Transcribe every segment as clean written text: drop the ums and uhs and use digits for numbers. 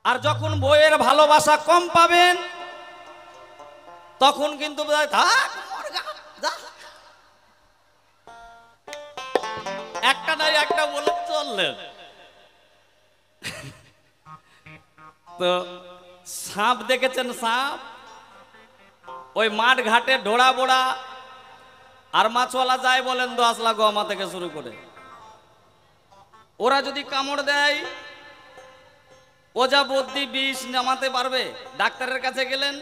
আর যখন বইয়ের ভালোবাসা কম পাবেন তখন কিন্তু একটা নাই একটা বলে চললেন। তো সাপ দেখেছেন? সাপ ওই মাঠ ঘাটে ঢোড়া বোড়া আর মাছওয়ালা যায় বলেন 10 লাখ গমা থেকে শুরু করে, ওরা যদি কামড় দেয় ওজা বদ্যি বিষ নামাতে পারবে? ডাক্তারের কাছে গেলেন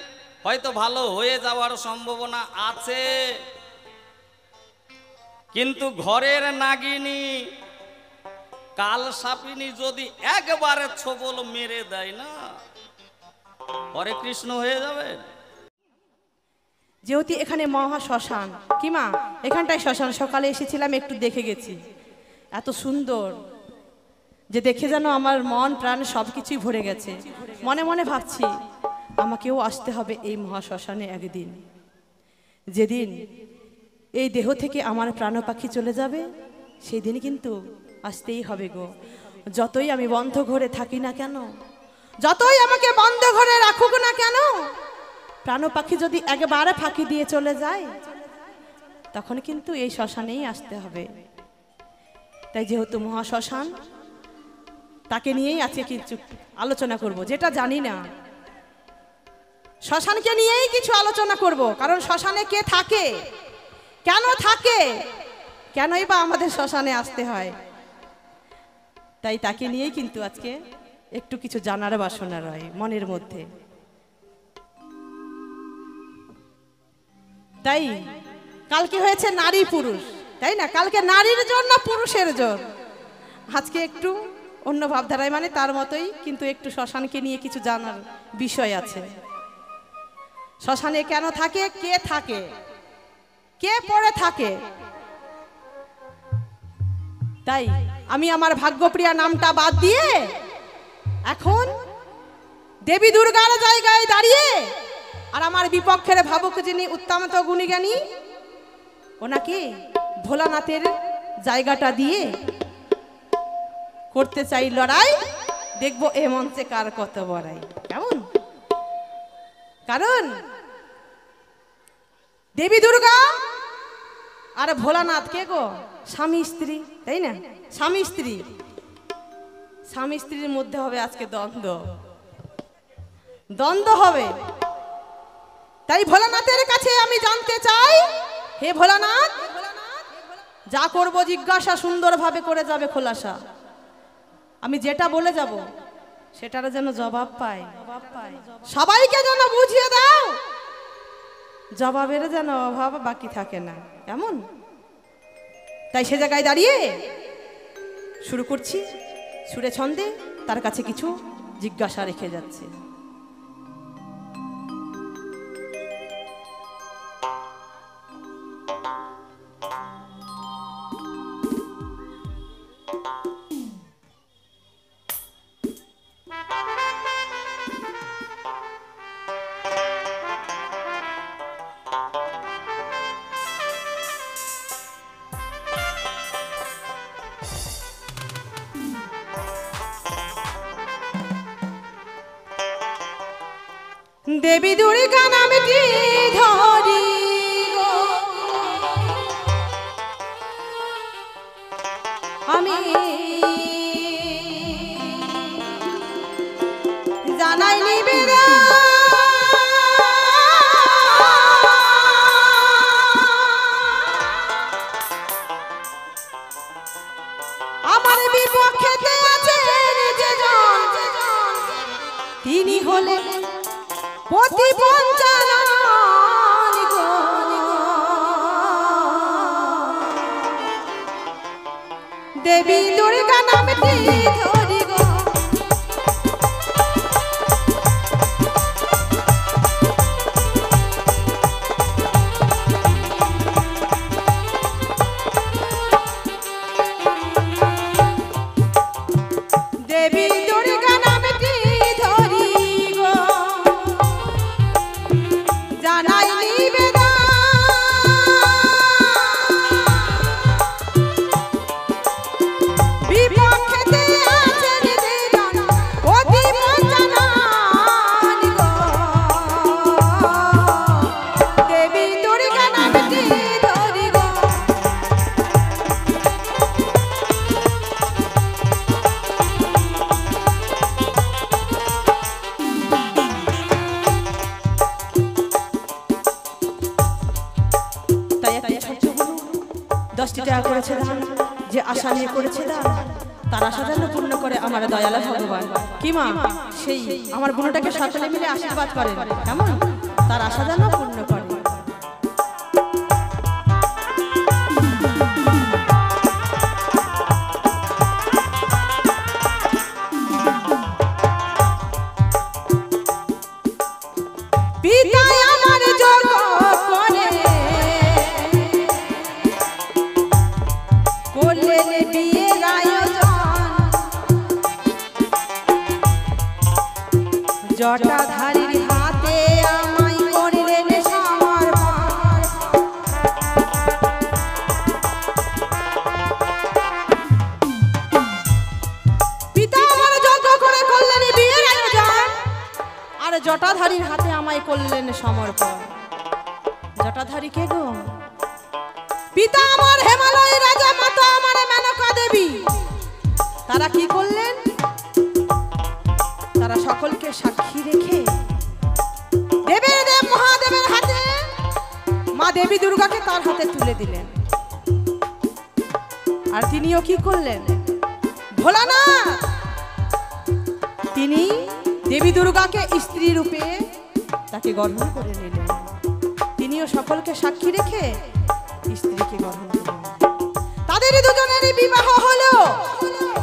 হয়তো ভালো হয়ে যাওয়ার সম্ভাবনা আছে, কিন্তু ঘরের নাগিনী কাল সাপিনী যদি একবারে ছোবল মেরে দেয় না, হরে কৃষ্ণ হয়ে যাবে। যেহেতু এখানে মহা শ্মশান, কি মা এখানটায় শ্মশান, সকালে এসেছিলাম একটু দেখে গেছি, এত সুন্দর যে দেখে যেন আমার মন প্রাণ সবকিছুই ভরে গেছে। মনে মনে ভাবছি আমাকেও আসতে হবে এই মহা শ্মশানে একদিন, যেদিন এই দেহ থেকে আমার প্রাণ পাখি চলে যাবে সেই দিন কিন্তু আসতেই হবে গো। যতই আমি বন্ধ ঘরে থাকি না কেন, যতই আমাকে বন্ধ ঘরে রাখুক না কেন, প্রাণ পাখি যদি একবারে ফাঁকি দিয়ে চলে যায় তখন কিন্তু এই শ্মশানেই আসতে হবে। তাই যেহেতু মহা শ্মশান, তাকে নিয়েই আজকে কিছু আলোচনা করব, যেটা জানি না শ্মশানকে নিয়েই কিছু আলোচনা করব। কারণ শ্মশানে কে থাকে, কেন থাকে, কেনই বা আমাদের শ্মশানে আসতে হয়, তাই তাকে নিয়েই কিন্তু আজকে একটু কিছু জানার বাসনা রয় মনের মধ্যে। তাই কালকে হয়েছে নারী পুরুষ, তাই না? কালকে নারীর জন্য পুরুষের জোর, আজকে একটু অন্য ভাবধারায়, মানে তার মতোই কিন্তু একটু শ্মশানকে নিয়ে কিছু জানার বিষয় আছে। শ্মশানে কেন থাকে, কে থাকে, কে পড়ে থাকে। তাই আমি আমার ভাগ্যপ্রিয়া নামটা বাদ দিয়ে এখন দেবী দুর্গার জায়গায় দাঁড়িয়ে আর আমার বিপক্ষের ভাবুক যিনি উত্তমত গুণীজ্ঞানী, ওনাকে ভোলানাথের জায়গাটা দিয়ে করতে চাই লড়াই। দেখবো এ মঞ্চে কার কত বড়াই, কেমন? কারণ দেবী দুর্গা আর ভোলানাথ কে গো? স্বামী স্ত্রী, তাই না? স্বামী স্ত্রী, স্বামী স্ত্রীর মধ্যে হবে আজকে দ্বন্দ্ব, দ্বন্দ্ব হবে। তাই ভোলানাথের কাছে আমি জানতে চাই, হে ভোলানাথ, যা করব জিজ্ঞাসা সুন্দরভাবে করে যাবে খোলাসা। আমি যেটা বলে যাব সেটার যেন জবাব পাই, সবাইকে যেন বুঝিয়ে দাও, জবাবের যেন অভাব বাকি থাকে না, কেমন? তাই সে জায়গায় দাঁড়িয়ে শুরু করছি সুরে ছন্দে, তার কাছে কিছু জিজ্ঞাসা রেখে যাচ্ছে। দেবী দুর্গা নামটি ধরি গো আমি জানাই নিবেদন, আমার বিপক্ষেতে আছেন যেজন তিনি হলেন পতি পঞ্চানন গো। দেবী দুর্গা নামটি ধরি গো দেবী দুর্গা নামটি ধরি গো জানাই নিবেদন, বিপক্ষেতে দেওয়া করেছে দান, যে আশা নিয়ে করেছে দান, তার আশা যেন পূর্ণ করে আমার দয়ালা ভগবান। কি মা, সেই আমার বোনটাকে সকলে মিলে আশীর্বাদ করেন, কেমন? তার আশা যেন পূর্ণ করে। পিতা আমার যোগ করে করলেন বিয়ের আয়োজন, জটাধারীর হাতে আমায় করলেন সমর্পণ। পিতা আমার যোগ করে করলেন বিয়ের আয়োজন, আর জটাধারীর হাতে আমায় করলেন সমর্পণ। জটাধারী কে গো? পিতা আমার হিমালয় রাজা, মাতা আমার মেনকা দেবী। তারা কি করলেন? তারা সকলকে সাক্ষী রেখে দেবের দেব মহাদেবের হাতে মা দেবী দুর্গাকে তার হাতে তুলে দিলেন। আর তিনিও কি করলেন? ভোলানাথ তিনি দেবী দুর্গাকে স্ত্রী রূপে তাকে গ্রহণ করে নিলেন। তিনিও সকলকে সাক্ষী রেখে স্ত্রীকে গ্রহণ করলেন। তাদের দুজনেরই বিবাহ হলো।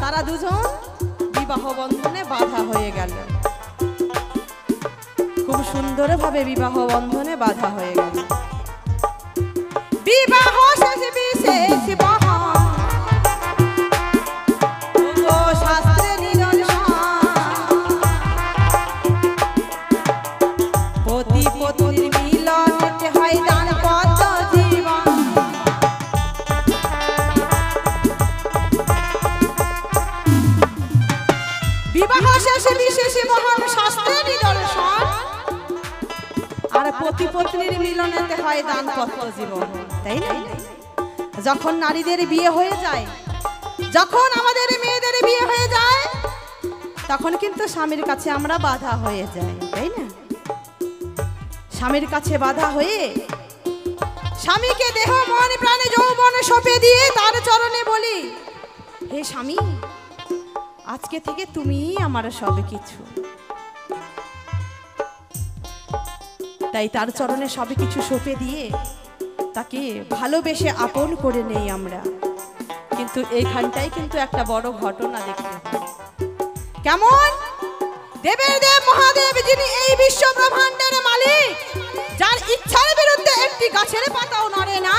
তারা দুজন বিবাহ বন্ধনে বাধা হয়ে গেল। খুব সুন্দরভাবে বিবাহ বন্ধনে বাধা হয়ে গেল। বিবাহ শেষে বিশেষ বহন, ও শাস্ত্রে নিরঞ্জন, পতি পত্নীর মিলনেতে হয় দাম্পত্য জীবন। বিবাহ শেষে বিশেষ মহান শাস্ত্রের নিদর্শন, আর পতি পত্নীর মিলনেতে হয় দাম্পত্য জীবন, তাই না? যখন নারীদের বিয়ে হয়ে যায়, যখন আমাদের মেয়েদের বিয়ে হয়ে যায়, তখন কিন্তু স্বামীর কাছে আমরা বাধা হয়ে যাই, তাই না? স্বামীর কাছে বাধা হয়ে স্বামীকে দেহ মন প্রাণে যৌবনে সঁপে দিয়ে তার চরণে বলি, হে স্বামী, আজকে থেকে তুমিই আমার সব কিছু। তাই তার চরণে সব কিছু সঁপে দিয়ে তাকে ভালোবেসে আপন করে নেই আমরা। কিন্তু এইখানটাই কিন্তু একটা বড় ঘটনা দেখতে হয়। কেমন? দেবের দেব মহাদেব, যিনি এই বিশ্ব ব্রহ্মাণ্ডের মালিক, যার ইচ্ছার বিরুদ্ধে একটি গাছের পাতাও নড়ে না,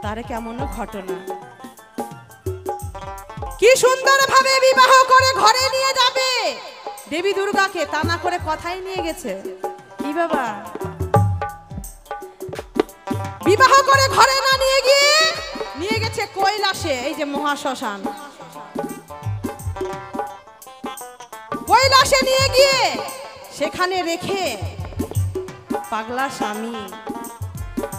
তার কেমন ঘটনা। কি সুন্দর ভাবে বিবাহ করে ঘরে নিয়ে যাবে দেবী দুর্গাকে, তা না করে কথাই নিয়ে গেছে। কি বাবা, বিবাহ করে ঘরে না নিয়ে গিয়ে নিয়ে গেছে কৈলাসে, এই যে মহাশ্মশান, কৈলাসে নিয়ে গিয়ে সেখানে রেখে পাগলা স্বামী,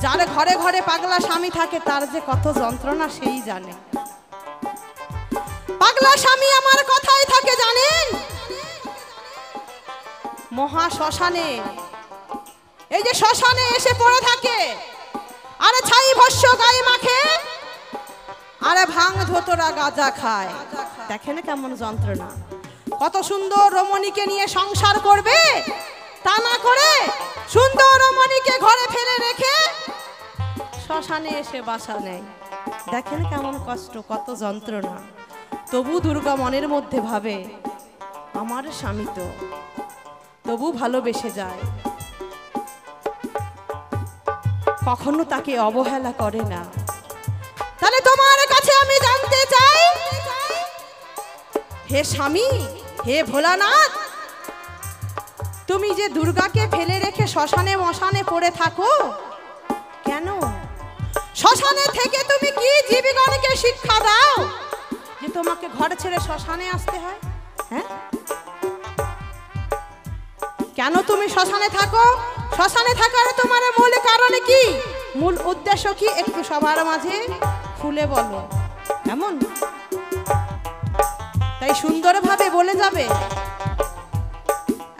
যার ঘরে ঘরে পাগলা স্বামী থাকে তার যে কত যন্ত্রণা সেই জানে। পাগলা স্বামী আমার কথাই থাকে জানেন, মহা শ্মশানে, এই যে শ্মশানে এসে পড়ে থাকে, আরে ছাই ভস্য গায়ে মাখে, আরে ভাঙ ধোতরা গাঁজা খায়। দেখেন কেমন যন্ত্রণা। কত সুন্দর রমণীকে নিয়ে সংসার করবে, তা না করে সুন্দর রমণীকে ঘরে ফেলে রেখে শ্মশানে এসে বাসা নেয়। দেখেন কেমন কষ্ট, কত যন্ত্রণা। তবু দুর্গা মনের মধ্যে ভাবে, আমার স্বামী তো তবু ভালোবেসে যায়, কখনো তাকে অবহেলা করে না। তাহলে তোমার কাছে আমি জানতে চাই, হে স্বামী, হে ভোলানাথ, তুমি যে দুর্গাকে ফেলে রেখে শ্মশানে মশানে পড়ে থাকো কেন? শ্মশানে থেকে তুমি কি জীবগণকে শিক্ষা দাও যে তোমাকে ঘর ছেড়ে শ্মশানে আসতে হয়? হ্যাঁ, কেন তুমি শ্মশানে থাকো? শ্মশানে থাকার তোমার মূল কারণ কি, মূল উদ্দেশ্য কি, একটু সবার মাঝে খুলে বলো। এমন তাই সুন্দরভাবে বলে যাবে।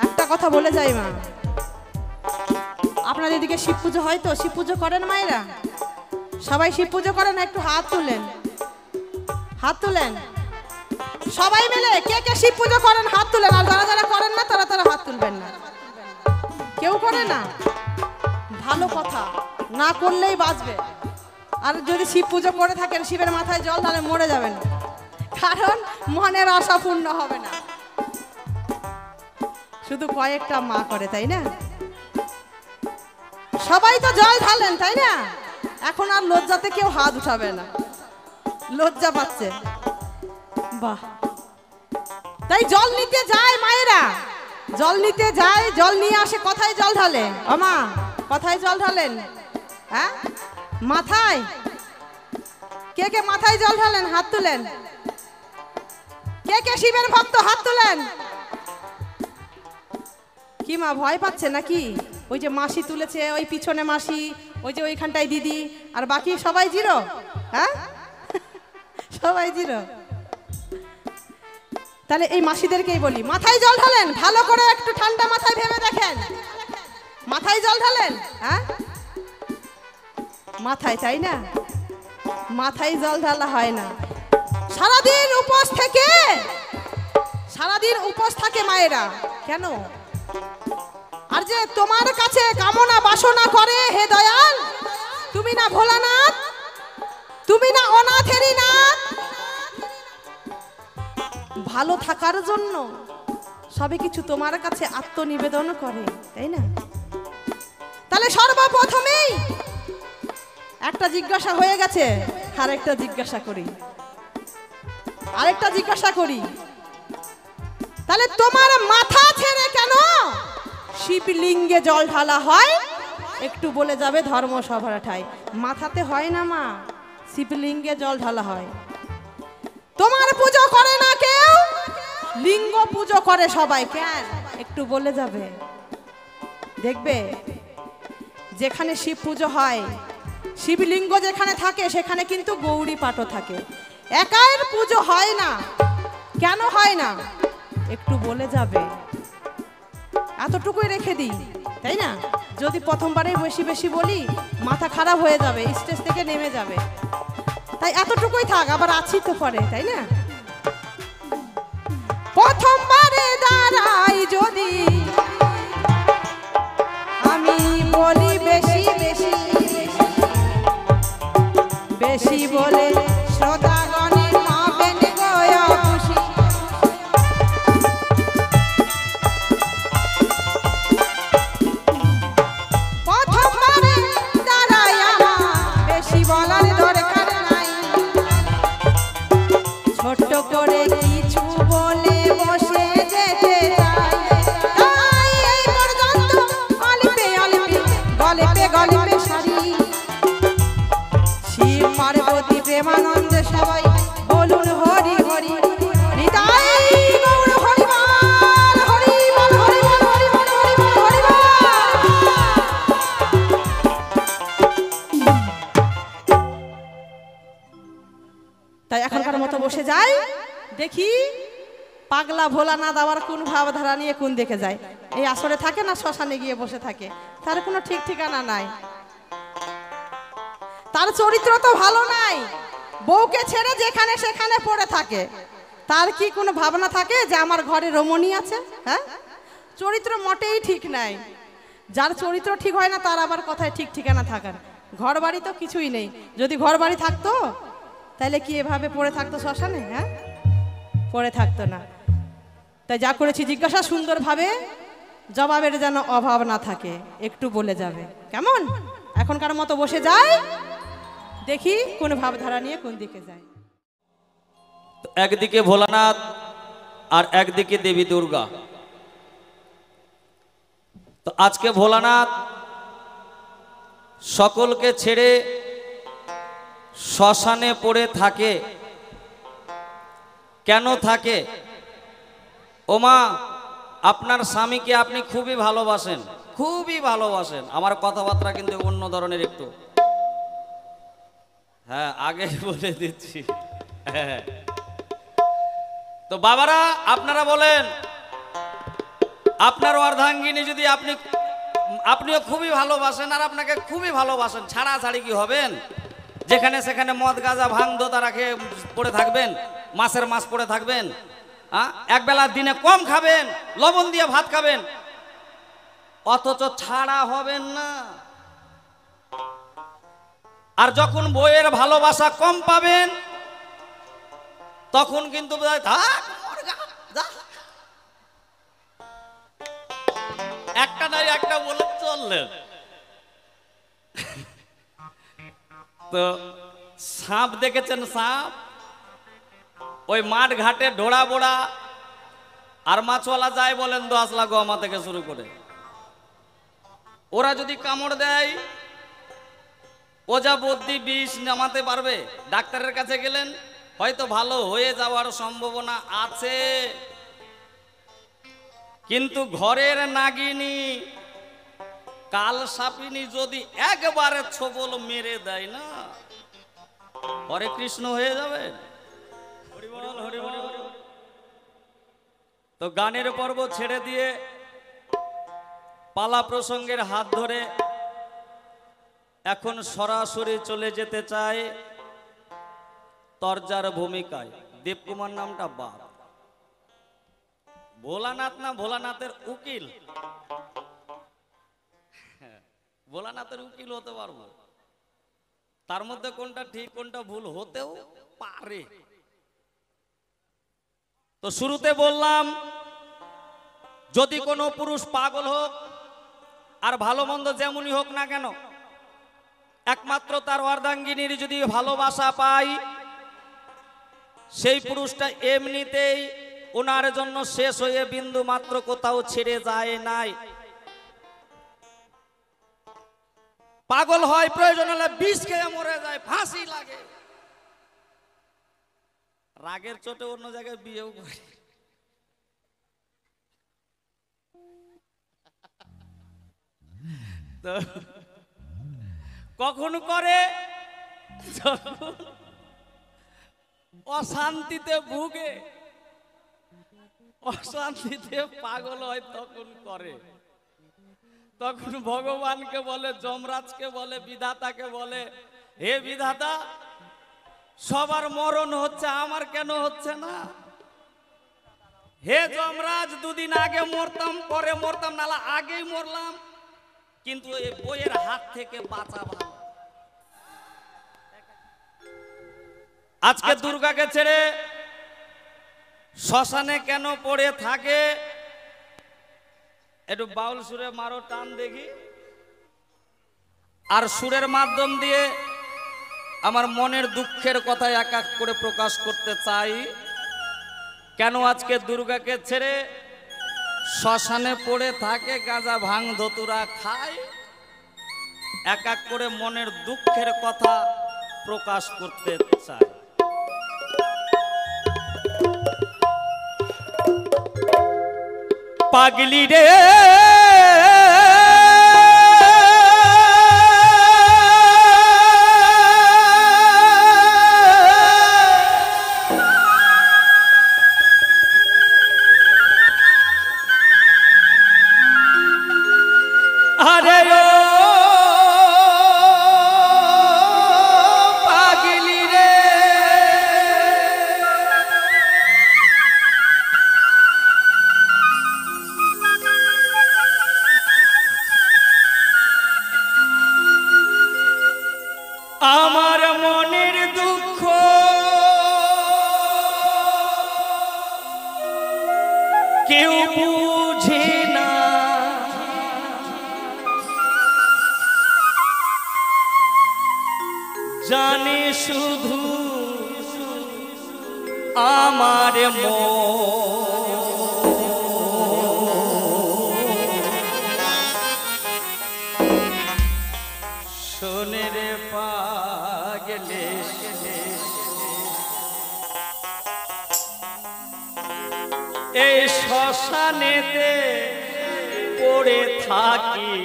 একটা কথা বলে যাই মা, আপনাদের দিকে শিব পুজো হয় তো? শিব পুজো করেন মায়েরা? সবাই শিব পুজো করেন, একটু হাত তুলেন, হাত তুলেন সবাই মিলে। কে কে শিব পুজো করেন হাত তুলেন, আর যারা যারা করেন না তারা তারা হাত তুলবেন না। কেউ করে না, ভালো কথা, না করলেই বাঁচবে। আর যদি শিব পুজো করে থাকেন, শিবের মাথায় জল ঢালে মরে যাবেন, কারণ মনের আশা পূর্ণ হবে না। শুধু কয়েকটা মা করে, তাই না? সবাই তো জল ঢালেন, তাই না? এখন আর লজ্জাতে কেউ হাত উঠাবে না, লজ্জা পাচ্ছে। বাহ, তাই জল নিতে যায় মায়েরা, জল নিতে যায়, জল নিয়ে আসে। কোথায় জল ঢালে? আমা কোথায় জল ঢালেন? হ্যাঁ, মাথায়। কে কে মাথায় জল ঢালেন হাত তুলেন। কে কে শিবের ভক্ত হাত তুলেন। কি মা ভয় পাচ্ছে নাকি? ওই যে মাসি তুলেছে, ওই পিছনে মাসি, ওই যে ওইখানটায় দিদি, আর বাকি সবাই জিরো। হ্যাঁ, সবাই জিরো। তাহলে এই মাসিদেরকেই বলি, মাথায় জল ঢালেন, ভালো করে একটু ঠান্ডা মাথায় ভেবে দেখেন। মাথায় জল ঢালেন? হ্যাঁ, মাথায়, তাই না? মাথায় জল ঢালা হয় না। সারাদিন উপোস থেকে, সারাদিন উপোস থাকে মায়েরা। কেন? আর যে তোমার কাছে কামনা বাসনা করে, হে দয়াল, তুমি না ভোলানাথ, তুমি না অনাথেরই নাথ, ভালো থাকার জন্য সবে কিছু তোমার কাছে আত্মনিবেদন করে, তাই না? তাহলে সর্বপ্রথমেই একটা জিজ্ঞাসা হয়ে গেছে, আরেকটা জিজ্ঞাসা করি, আরেকটা জিজ্ঞাসা করি। তাহলে তোমার মাথা ছেড়ে কেন শিবলিঙ্গে জল ঢালা হয়? একটু বলে যাবে ধর্মসভার ঠাই। মাথাতে হয় না মা, শিবলিঙ্গে জল ঢালা হয়। তোমার পুজো করে না কেউ, লিঙ্গ পুজো করে সবাই। কেন? একটু বলে যাবে। দেখবে যেখানে শিব পুজো হয়, শিবলিঙ্গ যেখানে থাকে, সেখানে কিন্তু গৌরী পাঠও থাকে। একার পুজো হয় না। কেন হয় না? একটু বলে যাবে। এতটুকুই রেখে দিই, তাই না? যদি প্রথমবারে বেশি বেশি বলি, মাথা খারাপ হয়ে যাবে, স্টেজ থেকে নেমে যাবে। তাই এতটুকুই থাক, আবার আছি তো পরে, তাই না? প্রথমবারে দাঁড়াই যদি আমি বলি বেশি বেশি বেশি বলে, শ্রোতাগণের হবেন গো খুশি। প্রথমবারে দাঁড়াই আমার বেশি বলার দরকার নাই, ছোট্ট করে কিছু বলে বসে যেতে চাই। তাই এই পর্যন্ত অল্পে অল্পে, গল্পে গল্পে সারি, শিব পার্বতী প্রেমানন্দে সবাই বলুন হরি হরি, হৃদয় গৌর হরিবল, হরিবল হরিবল হরিবল হরিবল হরিবল। তাই এখনকার মতো বসে যাই, দেখি পাগলা ভোলানাথ আবার কোন ভাবধারা নিয়ে কোন দিকে যায়। এই আসরে থাকে না শ্মশানে গিয়ে বসে থাকে, তার কোনো ঠিক ঠিকানা নাই। তার চরিত্র তো ভালো নাই, বউকে ছেড়ে যেখানে সেখানে পড়ে থাকে। তার কি কোনো ভাবনা থাকে যে আমার ঘরে রমণী আছে? হ্যাঁ, চরিত্র মোটেই ঠিক নাই। যার চরিত্র ঠিক হয় না, তার আবার কথায় ঠিক ঠিকানা থাকার। ঘর বাড়ি তো কিছুই নেই। যদি ঘর বাড়ি থাকতো, তাহলে কি এভাবে পড়ে থাকতো শ্মশানে? হ্যাঁ, পড়ে থাকতো না। তাই যা করেছি জিজ্ঞাসা সুন্দরভাবে, জবাবের যেন অভাব না থাকে, একটু বলে যাবে। কেমন? এখনকার মতো বসে যায়, দেখি কোন ভাবধারা নিয়ে কোন দিকে যায়। একদিকে ভোলানাথ আর একদিকে দেবী দুর্গা। তো আজকে ভোলানাথ সকলকে ছেড়ে শ্মশানে পড়ে থাকে। কেন থাকে? ওমা, আপনার স্বামীকে আপনি খুবই ভালোবাসেন, খুবই ভালোবাসেন। আমার কথাবার্তা কিন্তু অন্য ধরনের একটু, হ্যাঁ, আগে বলে দিচ্ছি। হ্যাঁ, তো বাবারা আপনারা বলেন, আপনার অর্ধাঙ্গিনী যদি আপনিও খুবই ভালোবাসেন আর আপনাকে খুবই ভালোবাসেন, ছাড়াছাড়ি কি হবেন? যেখানে সেখানে মদ গাঁজা ভাঙ দোতা রাখে পড়ে থাকবেন, মাসের মাস পড়ে থাকবেন, একবেলা দিনে কম খাবেন, লবণ দিয়ে ভাত খাবেন, অথচ ছাড়া হবেন না। আর যখন বইয়ের ভালোবাসা কম পাবেন তখন কিন্তু একটা নাই একটা বলে চললেন। তো সাপ দেখেছেন? সাপ ওই মাঠ ঘাটে ঢোড়া বোড়া আর মাছওয়ালা যায় বলেন 10 লাখ গমা থেকে শুরু করে, ওরা যদি কামড় দেয় ওজা বদ্যি বিষ নামাতে পারবে? ডাক্তারের কাছে গেলেন, হয়তো ভালো হয়ে যাওয়ার সম্ভাবনা আছে, কিন্তু ঘরের নাগিনী কাল সাপিনী যদি একবারে ছোবল মেরে দেয় না, হরে কৃষ্ণ হয়ে যাবে। তো গানের পর্ব ছেড়ে দিয়ে পালা প্রসঙ্গের হাত ধরে এখন সরাসরি চলে যেতে চাই তরজার ভূমিকায়। দেবকুমার নামটা বাপ, ভোলানাথ না ভোলানাথের উকিল, ভোলানাথের উকিল হতে পারবো, তার মধ্যে কোনটা ঠিক কোনটা ভুল হতেও পারে। তো শুরুতে বললাম, যদি কোনো পুরুষ পাগল হোক আর ভালো মন্দ যেমনই হোক না কেন, একমাত্র তার অর্ধাঙ্গিনীর যদি ভালোবাসা পাই, সেই পুরুষটা এমনিতেই ওনার জন্য শেষ হয়ে বিন্দু মাত্র কোথাও ছেড়ে যায় নাই। পাগল হয়, প্রয়োজন হলে বিষ খেয়ে মরে যায়, ফাঁসি লাগে, রাগের চোটে অন্য জায়গায় বিয়েও করে। তো কখন করে? যখন অশান্তিতে ভুগে, অশান্তিতে পাগল হয় তখন করে। তখন ভগবানকে বলে, যমরাজকে বলে, বিধাতাকে বলে, হে বিধাতা, সবার মরণ হচ্ছে, আমার কেন হচ্ছে না? হে যমরাজ, দুদিন আগে মরতাম, পরে মরতাম, নালা আগেই মরলাম, কিন্তু এই বইয়ের হাত থেকে বাঁচা ভালো। আজকে দুর্গাকে ছেড়ে শ্মশানে কেন পড়ে থাকে? একটু বাউল সুরে মারো টান দেখি, আর সুরের মাধ্যম দিয়ে আমার মনের দুঃখের কথা এক এক করে প্রকাশ করতে চাই। কেন আজকে দুর্গাকে ছেড়ে শ্মশানে পড়ে থাকে, গাঁজা ভাঙ ধতুরা খায়, এক এক করে মনের দুঃখের কথা প্রকাশ করতে চাই। পাগলি রে আরে ও পাগলি রে, আমার মনের দুঃখ কেউ বুঝে না, জানে শুধু আমার শোনে রে পাগলে, এই শ্মশানেতে পড়ে থাকি,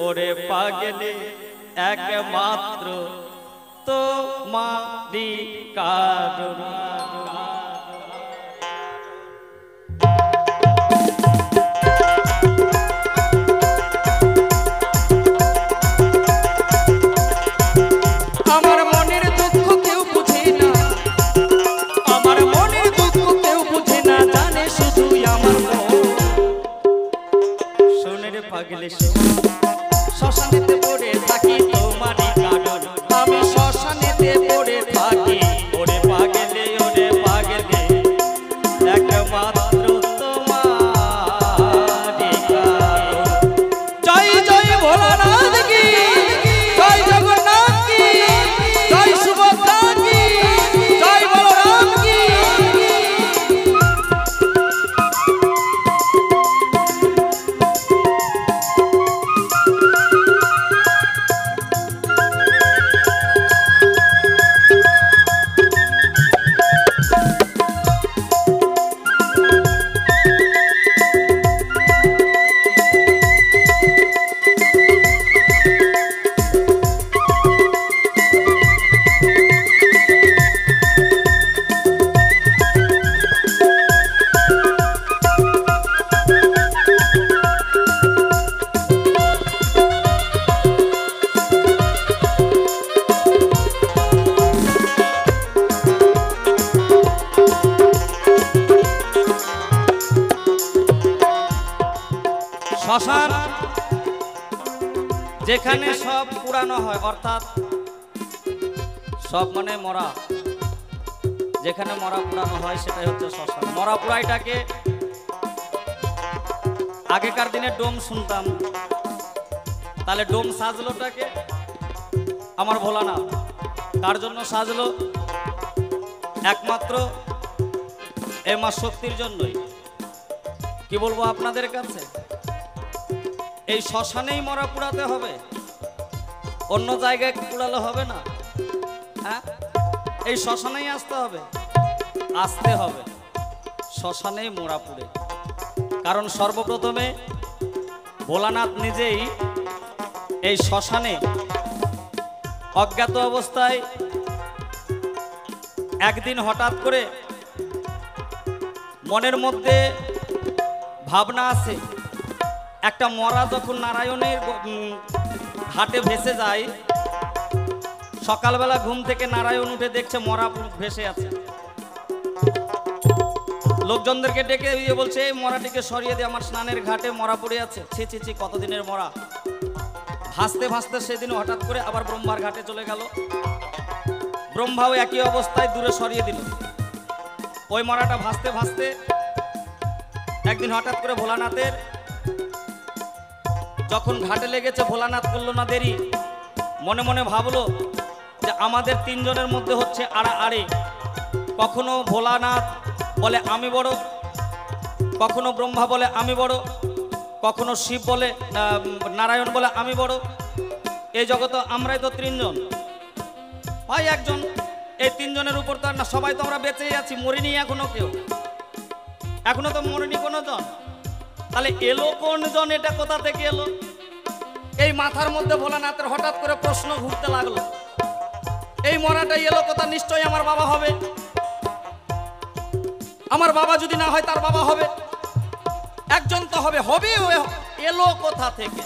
ওরে পাগলে একমাত্র তোমারি কারণ। শ্মশান যেখানে সব পুরানো হয়, অর্থাৎ সব মানে মরা, যেখানে মরা পুরানো হয় সেটাই হচ্ছে শ্মশান। মরা পুরাইটাকে আগেকার দিনে ডোম শুনতাম, তাহলে ডোম সাজলোটাকে আমার ভোলানাথ। তার জন্য সাজলো একমাত্র এ মা শক্তির জন্যই। কি বলবো আপনাদের কাছে, এই শ্মশানেই মরা পুরাতে হবে, অন্য জায়গায় পুরালে হবে না। হ্যাঁ, এই শ্মশানেই আসতে হবে, আসতে হবে শ্মশানেই মরা পুড়ে। কারণ সর্বপ্রথমে ভোলানাথ নিজেই এই শ্মশানে অজ্ঞাত অবস্থায় একদিন হঠাৎ করে মনের মধ্যে ভাবনা আছে, একটা মরা যখন নারায়ণের ঘাটে ভেসে যায়, সকালবেলা ঘুম থেকে নারায়ণ উঠে দেখছে মরা ভেসে আছে। লোকজনদেরকে ডেকে দিয়ে বলছে, এই মরাটিকে সরিয়ে দিয়ে, আমার স্নানের ঘাটে মরা পড়ে আছে। ছি ছি ছি, কতদিনের মরা। ভাসতে ভাসতে সেদিন হঠাৎ করে আবার ব্রহ্মার ঘাটে চলে গেল। ব্রহ্মাও একই অবস্থায় দূরে সরিয়ে দিল। ওই মরাটা ভাসতে ভাসতে একদিন হঠাৎ করে ভোলানাথের যখন ঘাটে লেগেছে, ভোলানাথ করলো না দেরি, মনে মনে ভাবলো যে আমাদের তিনজনের মধ্যে হচ্ছে আড়াআড়ি। কখনো ভোলানাথ বলে আমি বড়, কখনো ব্রহ্মা বলে আমি বড়, কখনো শিব বলে নারায়ণ বলে আমি বড়। এই জগতে আমরাই তো তিনজন, হয় একজন। এই তিনজনের উপর তো আর না, সবাই তো আমরা বেঁচেই আছি, মরিনি এখনো কেউ, এখনো তো মরিনি কোনো জন। তাহলে এলো কোন জন, এটা কোথা থেকে এলো? এই মাথার মধ্যে ভোলানাথের হঠাৎ করে প্রশ্ন ঘুরতে লাগলো, এই মরাটা এলো কোথা? নিশ্চয়ই আমার বাবা হবে, আমার বাবা যদি না হয় তার বাবা হবে, একজন তো হবে, হবে এলো কোথা থেকে?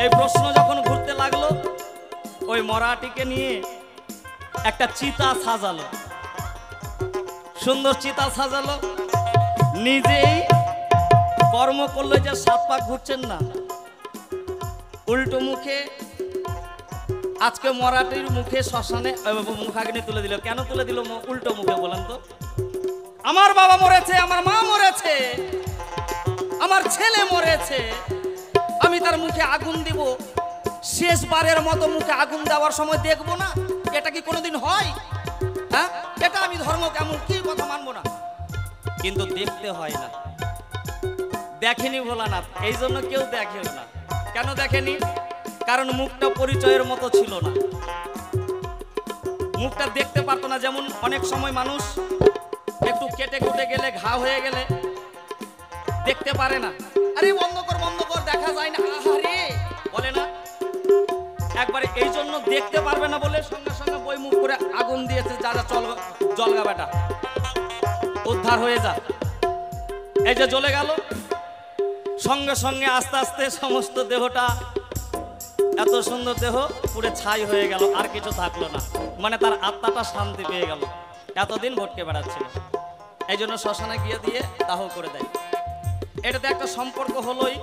এই প্রশ্ন যখন ঘুরতে লাগলো, ওই মরাটিকে নিয়ে একটা চিতা সাজালো, সুন্দর চিতা সাজালো, নিজেই কর্ম করলো। যে 7 পাক ঘুরছেন না, উল্টো মুখে আজকে মরাটির মুখে শ্মশানে মুখাগ্নি তুলে দিল। কেন তুলে দিল উল্টো মুখে বলেন তো? আমার বাবা মরেছে, আমার মা মরেছে, আমার ছেলে মরেছে, আমি তার মুখে আগুন দিব, শেষবারের মতো মুখে আগুন দেওয়ার সময় দেখবো না? এটা কি কোনোদিন হয়? হ্যাঁ, এটা আমি ধর্ম কেমন কি কথা মানবো না, কিন্তু দেখতে হয় না। দেখেনি ভোলানাথ, এই জন্য কেউ দেখেও না। কেন দেখেনি? কারণ মুখটা পরিচয়ের মতো ছিল না, মুখটা দেখতে পারতো না। যেমন অনেক সময় মানুষ একটু কেটে কুটে গেলে, ঘা হয়ে গেলে দেখতে পারে না, আরে বন্ধ কর দেখা যায় না, আহারে বলে না। একবারে এই জন্য দেখতে পারবে না বলে সঙ্গে সঙ্গে বই মুখ করে আগুন দিয়েছে, যা যা জলগা বেটা উদ্ধার হয়ে যা। এই যে জ্বলে গেল, সঙ্গে সঙ্গে আস্তে আস্তে সমস্ত দেহটা, এত সুন্দর দেহ পুরে ছাই হয়ে গেল, আর কিছু থাকলো না। মানে তার আত্মাটা শান্তি পেয়ে গেল, এতদিন ভটকে বেড়াচ্ছিল। এই জন্য শ্মশানে গিয়ে দিয়ে দাহ করে দেয়। এটাতে একটা সম্পর্ক হলোই।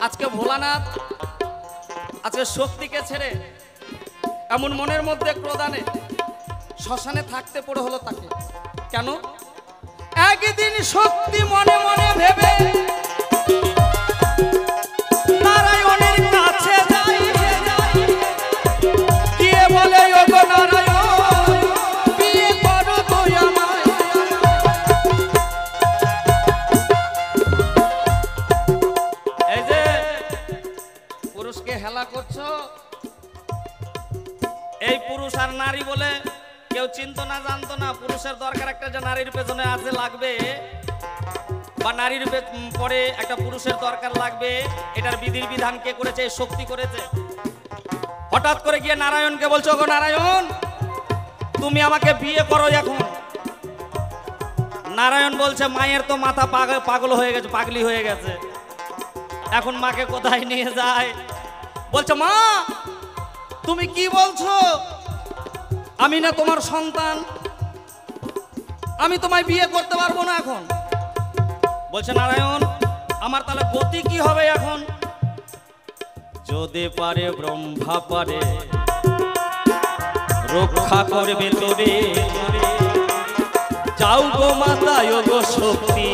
আজকে ভোলানাথ আজকে শক্তিকে ছেড়ে এমন মনের মধ্যে ক্রোধানে শ্মশানে থাকতে পড়ে হলো তাকে। কেন? একদিন শক্তি মনে মনে ভেবে নারায়ণের কাছে যায়, গিয়ে বলে ওগো নারায়ণ, বিয়ে করো গো আমায়। এই যে পুরুষকে হেলা করছো, এই পুরুষ আর নারী বলে কেউ চিনতো না, জানতো না। পুরুষের দরকার একটা যে নারীর পেছনে আছে লাগবে, বা নারীর পরে একটা পুরুষের দরকার লাগবে, এটার বিধির বিধান কে করেছে? শক্তি করেছে। হঠাৎ করে গিয়ে নারায়ণকে বলছো, গো নারায়ণ তুমি আমাকে বিয়ে করো এখন। নারায়ণ বলছে, মায়ের তো মাথা পাগল হয়ে গেছে, পাগলি হয়ে গেছে, এখন মাকে কোথায় নিয়ে যায়? বলছে, মা তুমি কি বলছো? আমি না তোমার সন্তান, আমি তোমায় বিয়ে করতে পারবো না এখন। বলছে নারায়ণ, আমার তাহলে গতি কি হবে এখন? যদি পারে ব্রহ্মা পারে রক্ষা করবে তোরে, যাও গো মাতা গো শক্তি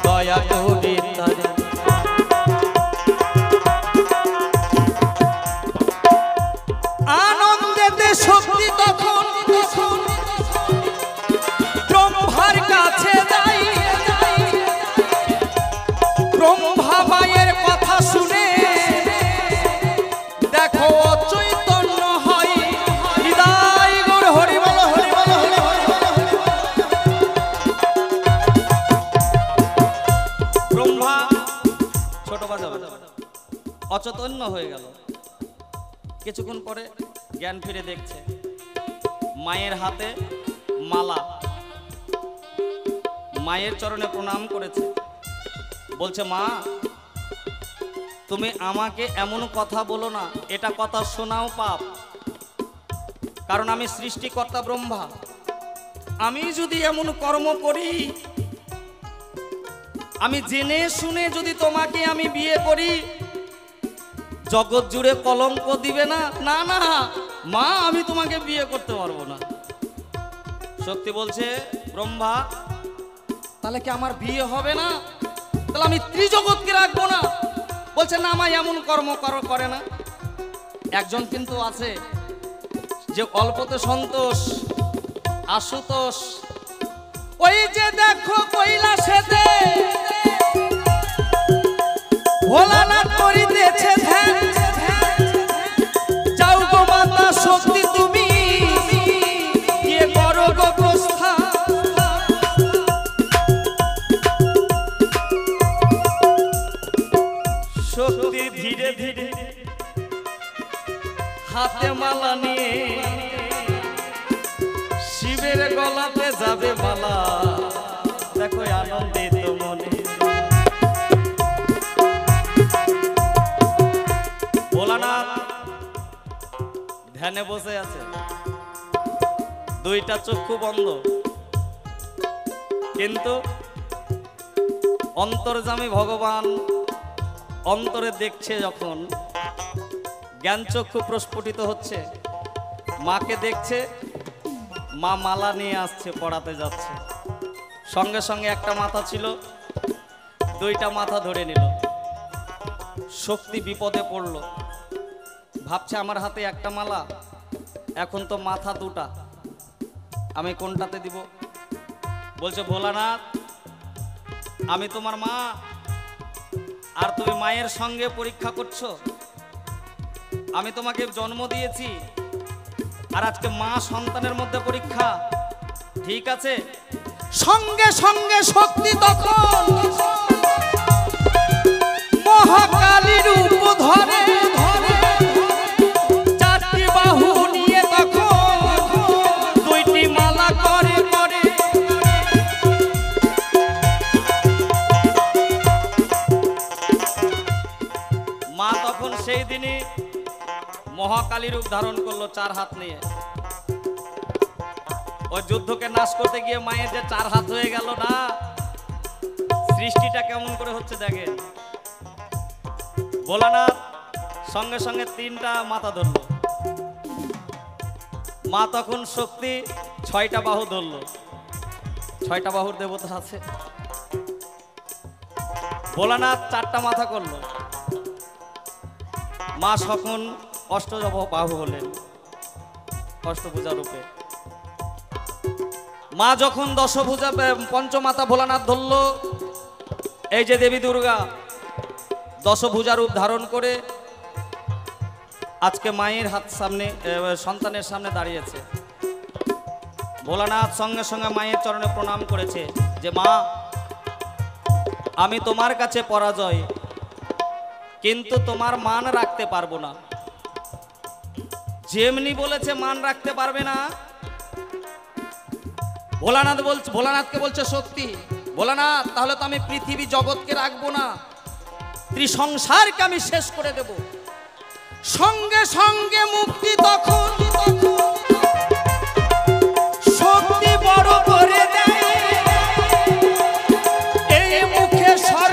দয়া করে তারে। আনন্দেতে শক্তি তখন ব্রহ্মার কাছে যাই, ব্রহ্মা মায়ের কথা শুনে দেখো চৈতন্য হয় হৃদয় গুণ হরি বল হরি বল হরি বল। ব্রহ্মা ছোট বাজাবে অচৈতন্য হয়ে গেল। কিছুক্ষণ পরে জ্ঞান ফিরে দেখছে মায়ের হাতে মালা, মায়ের চরণে প্রণাম করেছে, বলছে মা তুমি আমাকে এমন কথা বলো না, এটা কথা শোনাও পাপ, কারণ আমি সৃষ্টিকর্তা ব্রহ্মা। আমি যদি এমন কর্ম করি, আমি জেনে শুনে যদি তোমাকে আমি বিয়ে করি, জগৎ জুড়ে কলঙ্ক দিবে না? না না মা, আমি তোমাকে বিয়ে করতে পারবো না। শক্তি বলছে ব্রহ্মা তাহলে কি আমার বিয়ে হবে না? তাহলে আমি ত্রিজগৎকে রাখবো না? বলছে না মা, এমন কর্ম করে না। একজন কিন্তু আছে যে অল্পতে সন্তোষ, আশুতোষ। ওই যে দেখো কৈলাসেতে ভোলানাথ করিতেছে ধ্যান, যাও গো মাতা শক্তি তুমি গিয়ে করো গো প্রস্থান। শক্তি ধীরে ধীরে হাতে মালা নিয়ে শিবের গলাতে যাবে মালা, দেখো আনন্দিত মনে। ভোলানাথ ধ্যানে বসে আছে, দুইটা চক্ষু বন্ধ, কিন্তু অন্তর্যামী ভগবান অন্তরে দেখছে। যখন জ্ঞান চক্ষু প্রস্ফুটিত হচ্ছে, মাকে দেখছে, মা মালা নিয়ে আসছে, পড়াতে যাচ্ছে। সঙ্গে সঙ্গে একটা মাথা ছিল, দুইটা মাথা ধরে নিল। শক্তি বিপদে পড়ল, ভাবছে আমার হাতে একটা মালা, এখন তো মাথা দুটা, আমি কোনটাতে দিব? বলছে ভোলানাথ আমি তোমার মা, আর তুমি মায়ের সঙ্গে পরীক্ষা করছো। আমি তোমাকে জন্ম দিয়েছি, আর আজকে মা সন্তানের মধ্যে পরীক্ষা, ঠিক আছে? সঙ্গে সঙ্গে শক্তি তখন মহাকালী রূপ ধরে, চারটি বাহু নিয়ে তখন দুইটি মালা করে করে। মা তখন সেই দিনই মহাকালী রূপ ধারণ করলো, চার হাত নিয়ে। ওই যুদ্ধকে নাশ করতে গিয়ে মায়ের যে চার হাত হয়ে গেল না, সৃষ্টিটা কেমন করে হচ্ছে দেখে। ভোলানাথ সঙ্গে সঙ্গে তিনটা মাথা ধরল, মা তখন শক্তি ছয়টা বাহু ধরল। ছয়টা বাহুর দেবতা আছে, ভোলানাথ চারটা মাথা করলো, মা তখন অষ্টবাহু হলেন, অষ্টভুজা রূপে। মা যখন দশভুজা পঞ্চমাতা ভোলানাথ ধরল, এই যে দেবী দুর্গা দশভুজা রূপ ধারণ করে আজকে মায়ের হাত সামনে, সন্তানের সামনে দাঁড়িয়েছে। ভোলানাথ সঙ্গে সঙ্গে মায়ের চরণে প্রণাম করেছে যে মা আমি তোমার কাছে পরাজয়, কিন্তু তোমার মান রাখতে পারবো না। যেমনি বলেছে মান রাখতে পারবে না। ভোলানাথকে বলছে শক্তি, ভোলানাথ তাহলে তো আমি পৃথিবী জগৎকে রাখবো না, ত্রিসংসারকে আমি শেষ করে দেব। সঙ্গে সঙ্গে মুক্তি তখন শক্তি বড় করে দেয়, এই মুখে স্বর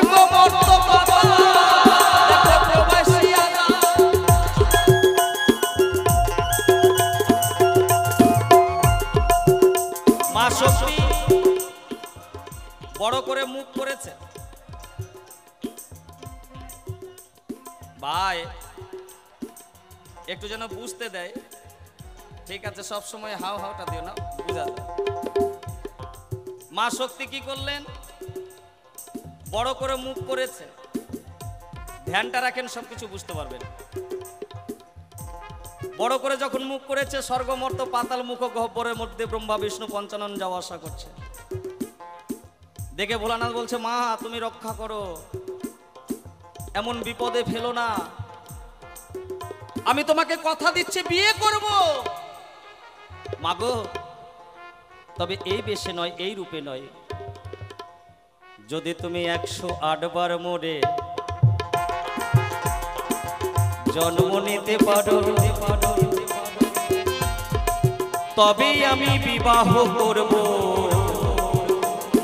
বড় করে মুখ করেছে। ভাই একটু যেন বুঝতে দেয়, ঠিক আছে, সব সময় হাও হাওটা দিও না, বুঝা যায়। মা শক্তি কি করলেন? বড় করে মুখ করেছে। ধ্যানটা রাখেন, সবকিছু বুঝতে পারবেন। বড় করে যখন মুখ করেছে, স্বর্গমর্ত পাতাল মুখ গহ্বরের মধ্যে ব্রহ্মা বিষ্ণু পঞ্চানন যাওয়া আসা করছে। দেখে ভোলানাথ বলছে, মা তুমি রক্ষা করো, এমন বিপদে ফেলো না, আমি তোমাকে কথা দিচ্ছি বিয়ে করব। মাগো, তবে এই বেশে নয়, এই রূপে নয়। যদি তুমি 108 বার মোরে জন্ম নিতে পারো, তবেই আমি বিবাহ করব।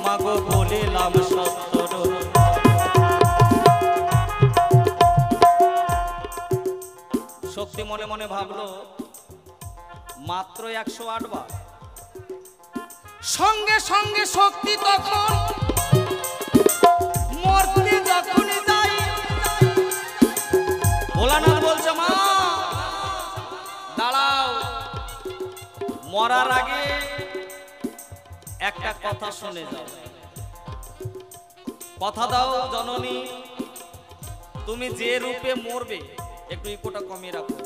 মাগো বলিলাম সত্তর। শক্তি মনে মনে ভাবলো, মাত্র 108 বার। সঙ্গে সঙ্গে শক্তি তখন মরতে যখন যাই, ভোলানাথ বলছে, মা দাঁড়াও, মরার আগে একটা কথা শুনে যাও। কথা দাও জননী, তুমি যে রূপে মরবে, একটু ইকোটা কমিয়ে রাখো,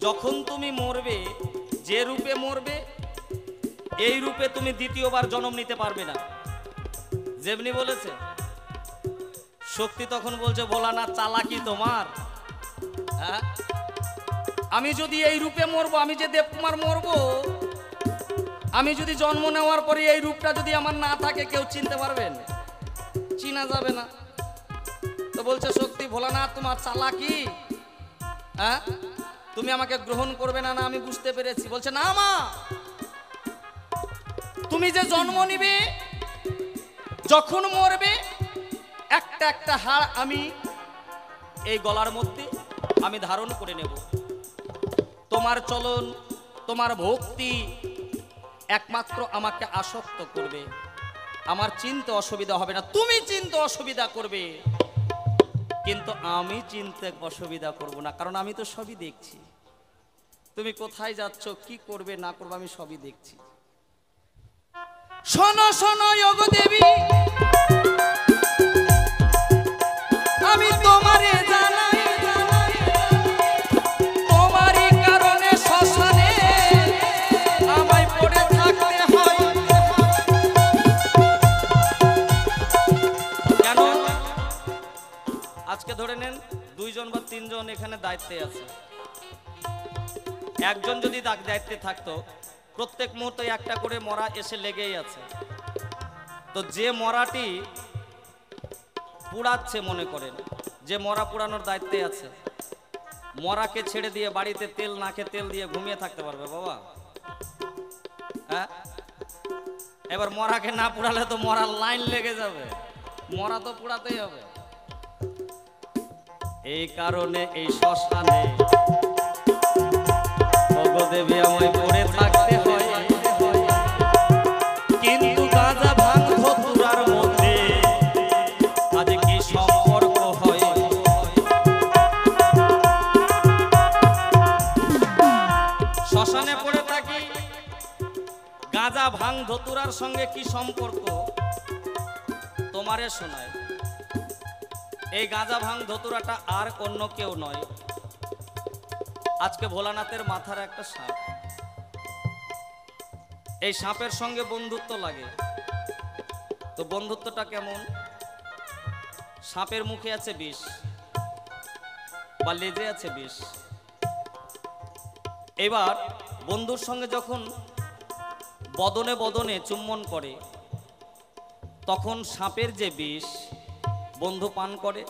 যখন তুমি মরবে, যে রূপে মরবে, এই রূপে তুমি দ্বিতীয়বার জন্ম নিতে পারবে না। যেমনি বলেছে। শক্তি তখন বলছে, ভোলানাথ চালাকি তোমার, হ্যাঁ? আমি যদি এই রূপে মরবো, আমি যে দেবকুমার মরবো, আমি যদি জন্ম নেওয়ার পরে এই রূপটা যদি আমার না থাকে, কেউ চিনতে পারবেন? চিনা যাবে না। তো বলছে শক্তি, ভোলানাথ তোমার চালাকি, হ্যাঁ, তুমি আমাকে গ্রহণ করবে না, না আমি বুঝতে পেরেছি। বলছে, না মা, তুমি যে জন্ম নিবে, যখন মরবে, একটা একটা হাড় আমি এই গলার মধ্যে আমি ধারণ করে নেব। তোমার চলন, তোমার ভক্তি একমাত্র আমাকে আসক্ত করবে, আমার চিনতে অসুবিধা হবে না। তুমি চিনতে অসুবিধা করবে, কিন্তু আমি চিনতে অসুবিধা করব না, কারণ আমি তো সবই দেখছি। তুমি কোথায় যাচ্ছ, কি করবে না করবে, আমি সবই দেখছি। শোনো শোনো যোগ দেবী, আমি তোমারে জানাই, তোমারই কারণে শ্মশানে আমায় পড়ে থাকতে হয়। কেন? আজকে ধরে নেন 2 জন বা 3 জন এখানে দায়িত্বে আছে। একজন যদি দায়িত্বে থাকতো, প্রত্যেক মুহূর্তে একটা করে মরা এসে লেগেই আছে। তো যে মরাটি পুড়াচ্ছে, মনে করেন যে মরা পুড়ানোর দায়িত্বে আছে, মরাকে ছেড়ে দিয়ে বাড়িতে তেল নাকে তেল দিয়ে ঘুমিয়ে থাকতে পারবে বাবা? হ্যাঁ? এবার মরাকে না পুড়ালে তো মরার লাইন লেগে যাবে, মরা তো পুড়াতেই হবে। এই কারণে এই শ্মশানে দেবী আমায় পড়ে থাকতে হয়। কিন্তু গাঁজা ভাঙ ধতুরার মধ্যে আজ কি সম্পর্ক হয়? শ্মশানে পড়ে থাকি, গাঁজা ভাঙ ধতুরার সঙ্গে কি সম্পর্ক তোমারে শোনায়। এই গাঁজা ভাঙ ধতুরাটা আর অন্য কেউ নয়, আজকে ভোলানাথের মাথার একটা সাপ। এই সাপের সঙ্গে বন্ধুত্ব লাগে। তো বন্ধুত্বটা কেমন? সাপের মুখে আছে বিষ বা লেজে আছে বিষ। এবার বন্ধুর সঙ্গে যখন বদনে বদনে চুম্বন করে, তখন সাপের যে বিষ বন্ধু পান করে।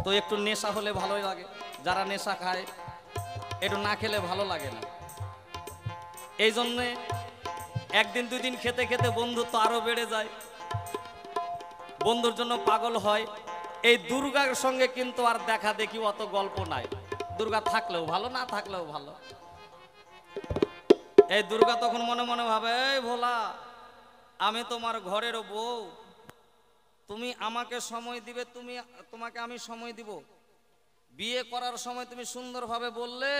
তো একটু নেশা হলে ভালোই লাগে, যারা নেশা খায় একটু না খেলে ভালো লাগে না। এই জন্যে একদিন 2 দিন খেতে খেতে বন্ধুত্ব আরো বেড়ে যায়, বন্ধুর জন্য পাগল হয়। এই দুর্গার সঙ্গে কিন্তু আর দেখা দেখি অত গল্প নাই, দুর্গা থাকলেও ভালো, না থাকলেও ভালো। এই দুর্গা তখন মনে মনে ভাবে, এই ভোলা আমি তোমার ঘরের বউ, তুমি আমাকে সময় দিবে, তোমাকে আমি সময় দিব। বিয়ে করার সময় তুমি সুন্দরভাবে বললে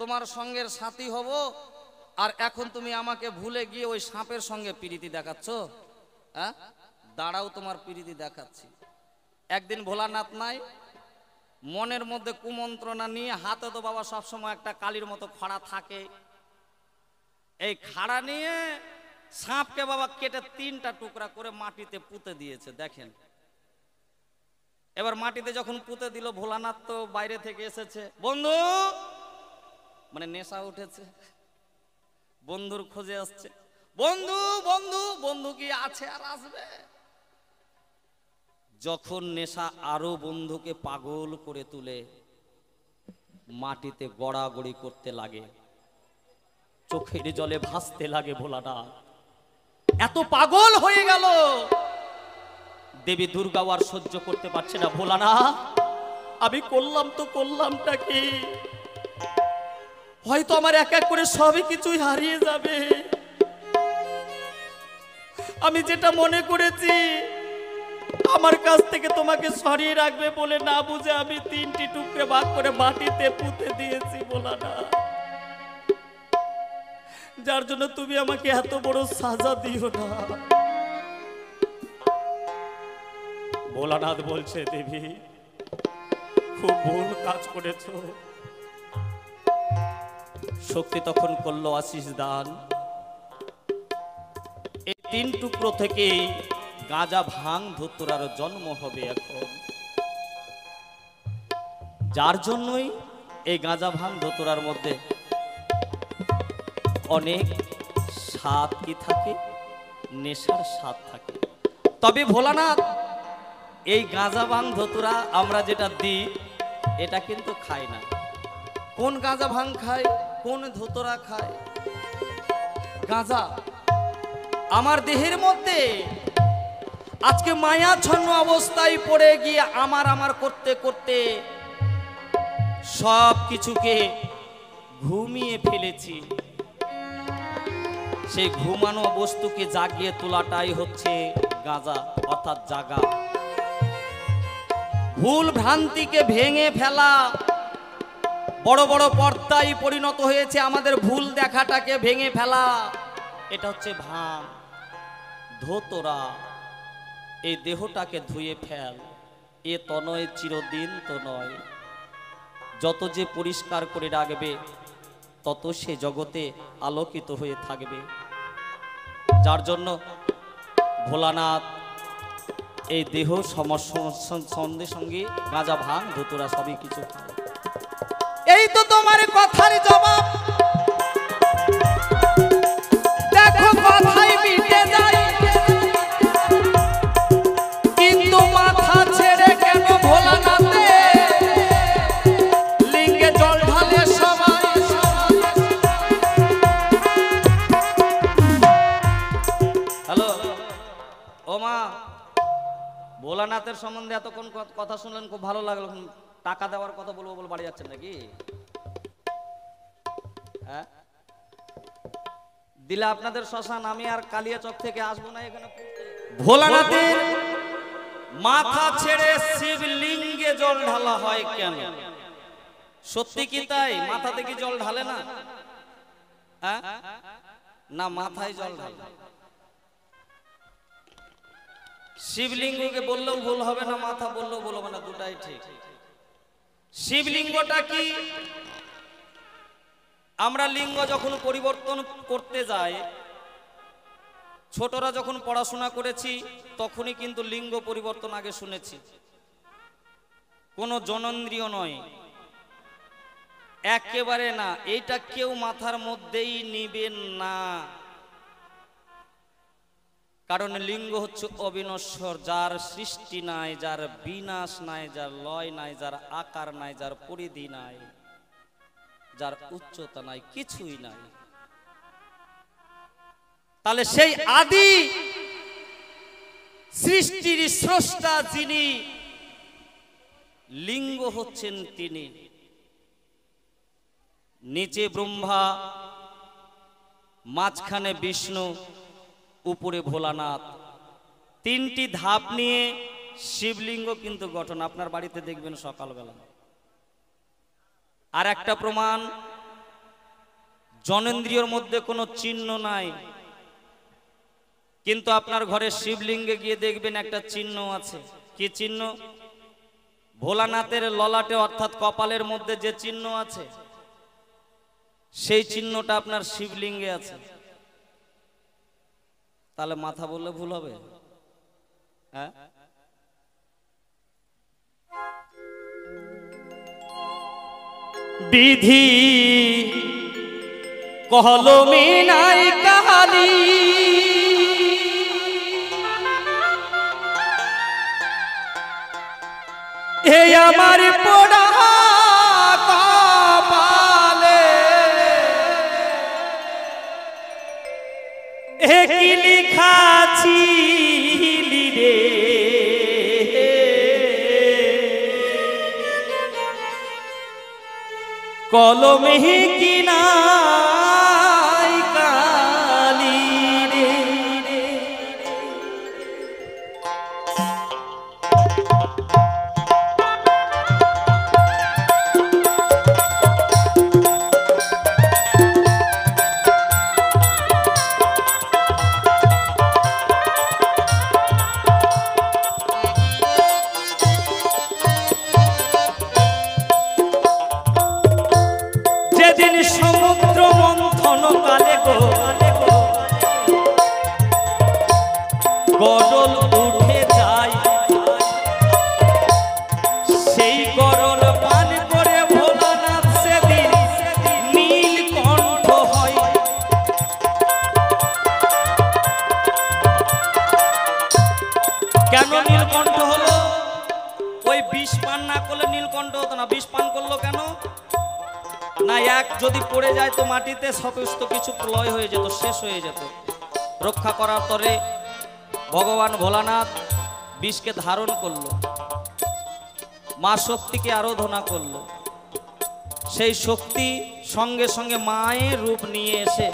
তোমার সঙ্গের সাথী হব, আর এখন তুমি আমাকে ভুলে গিয়ে ওই সাপের সঙ্গে প্রীতি দেখাচ্ছ। হ্যাঁ, দাঁড়াও, তোমার প্রীতি দেখাচ্ছি। একদিন ভোলানাথ নাই, মনের মধ্যে কুমন্ত্রণা নিয়ে, হাতে তো বাবা সবসময় একটা কালির মতো খড়া থাকে, এই খাড়া নিয়ে সাপকে বাবা কেটে 3টা টুকরা করে মাটিতে পুঁতে দিয়েছে। দেখেন, এবার মাটিতে যখন পুঁতে দিল, ভোলানাথ তো বাইরে থেকে এসেছে, বন্ধু মানে নেশা উঠেছে, বন্ধুর খোঁজে আসছে, বন্ধু বন্ধু বন্ধু কি আছে আর আসবে। যখন নেশা আরো বন্ধুকে পাগল করে তুলে, মাটিতে গড়াগড়ি করতে লাগে, চোখের জলে ভাসতে লাগে ভোলানাথ। এত পাগল হয়ে গেল, দেবী দুর্গাও আর সহ্য করতে পারছে না। ভোলানাথ, আমি করলাম তো করলামটা কি? হয়তো আমার এক এক করে সবই কিছুই হারিয়ে যাবে। আমি যেটা মনে করেছি আমার কাছ থেকে তোমাকে সরিয়ে রাখবে বলে, না বুঝে আমি 3টি টুকরে ভাগ করে মাটিতে পুঁতে দিয়েছি ভোলানাথ, যার জন্য তুমি আমাকে এত বড় সাজা দিও না। ভোলানাথ বলছে, দেবী খুব ভুল কাজ করেছো। শক্তি তখন করলো আশিস দান। এই 3 টুকরো থেকে গাঁজা ভাং ধুতুরার জন্ম হবে এখন, যার জন্যই এই গাঁজা ভাং ধুতুরার মধ্যে অনেক স্বাদ কি থাকে, নেশার স্বাদ থাকে। তবে ভোলানাথ, এই গাঁজা ভাং ধতুরা আমরা যেটা দিই এটা কিন্তু খাই না। কোন গাঁজা ভাং খায়, কোন ধতুরা খায়? গাঁজা। আমার দেহের মধ্যে আজকে মায়াচ্ছন্ন অবস্থায় পড়ে গিয়ে আমার করতে করতে সব কিছুকে ঘুমিয়ে ফেলেছি। সেই ঘুমানো বস্তুকে জাগিয়ে তোলাটাই হচ্ছে গাঁজা, অর্থাৎ জাগা। ভুল ভ্রান্তিকে ভেঙে ফেলা, বড় বড় পর্দায় পরিণত হয়েছে আমাদের ভুল দেখাটাকে ভেঙে ফেলা, এটা হচ্ছে ভাঙ। ধোতরা, এই দেহটাকে ধুয়ে ফেল, এ তো নয় চিরদিন তো নয়। যত যে পরিষ্কার করে রাখবে তত সে জগতে আলোকিত হয়ে থাকবে। যার জন্য ভোলানাথ এই দেহ সঙ্গে সঙ্গে গাঁজা ভাঙ ধুতুরা সবই কিছু খায়। এই তো তোমার কথার জবাব, দেখো কথাই মিটে যায়, কিন্তু মাথা ছেড়ে কেন ভোলানাথে লিঙ্গে জল ঢালে সবাই। হ্যালো ও মা, ভোলানাথের সম্বন্ধে এতক্ষণ কথা শুনলেন, খুব ভালো লাগলো। টাকা দেওয়ার কথা বলবো বলে বাড়ি যাচ্ছেন নাকি? হ্যাঁ, দিলে আপনাদের শ্মশান, আমি আর কালিয়াচক থেকে আসবো না এখানে। ভোলানাথের মাথা ছেড়ে শিবলিঙ্গে জল ঢালা হয় কেন? সত্যি কি তাই? মাথাতে কি জল ঢালে না? হ্যাঁ, না মাথায় জল ঢালে। শিবলিঙ্গকে বললেও ভুল হবে না, মাথা বললেও ভুল হবে না, দুটাই ঠিক। শিবলিঙ্গটা কি? আমরা লিঙ্গ যখন পরিবর্তন করতে যাই, ছোটরা যখন পড়াশোনা করেছি তখনই কিন্তু লিঙ্গ পরিবর্তন আগে শুনেছি। কোনো জনন্দ্রিয় নয়, একেবারে না, এইটা কেউ মাথার মধ্যেই নিবেন না। কারণ লিঙ্গ হচ্ছে অবিনশ্বর, যার সৃষ্টি নাই, যার বিনাশ নাই, যার লয় নাই, যার আকার নাই, যার পরিধি নাই, যার উচ্চতা নাই, কিছুই নাই। তাহলে সেই আদি সৃষ্টির স্রষ্টা যিনি, লিঙ্গ হচ্ছেন তিনি। নিচে ব্রহ্মা, মাঝখানে বিষ্ণু, উপরে ভোলানাথ, তিনটি ধাপ নিয়ে শিবলিঙ্গ কিন্তু গঠন। আপনার বাড়িতে দেখবেন সকালবেলা। আর একটা প্রমাণ, জনেন্দ্রিয়র মধ্যে কোনো চিহ্ন নাই, কিন্তু আপনার ঘরে শিবলিঙ্গে গিয়ে দেখবেন একটা চিহ্ন আছে। কি চিহ্ন? ভোলানাথের ললাটে অর্থাৎ কপালের মধ্যে যে চিহ্ন আছে, সেই চিহ্নটা আপনার শিবলিঙ্গে আছে। তাহলে মাথা বললে ভুল হবে? হ্যাঁ, বিধি কলমে নাই কাহালি, হে আমার পোড়া কপালে, হে কি লিখাছিলি রে, কলমে কি নাই কালি রে। যেদিন সমুদ্র মন্থন কালে গো গরল উঠে যায়, সেই গরল পান করে ভোলানাথ সেদিন নীলকণ্ঠ হয়। কেন নীলকণ্ঠ হলো? ওই বিষ পান না করলে নীলকণ্ঠ হতো না। বিষ পান করলো কেন না? এক যদি পড়ে যায় তো মাটিতে সমস্ত কিছু প্রলয় হয়ে যেত, শেষ হয়ে যেত। রক্ষা করার তরে ভগবান ভোলানাথ বিষকে ধারণ করলো, মা শক্তিকে আরাধনা করলো। সেই শক্তি সঙ্গে সঙ্গে মায়ের রূপ নিয়ে এসে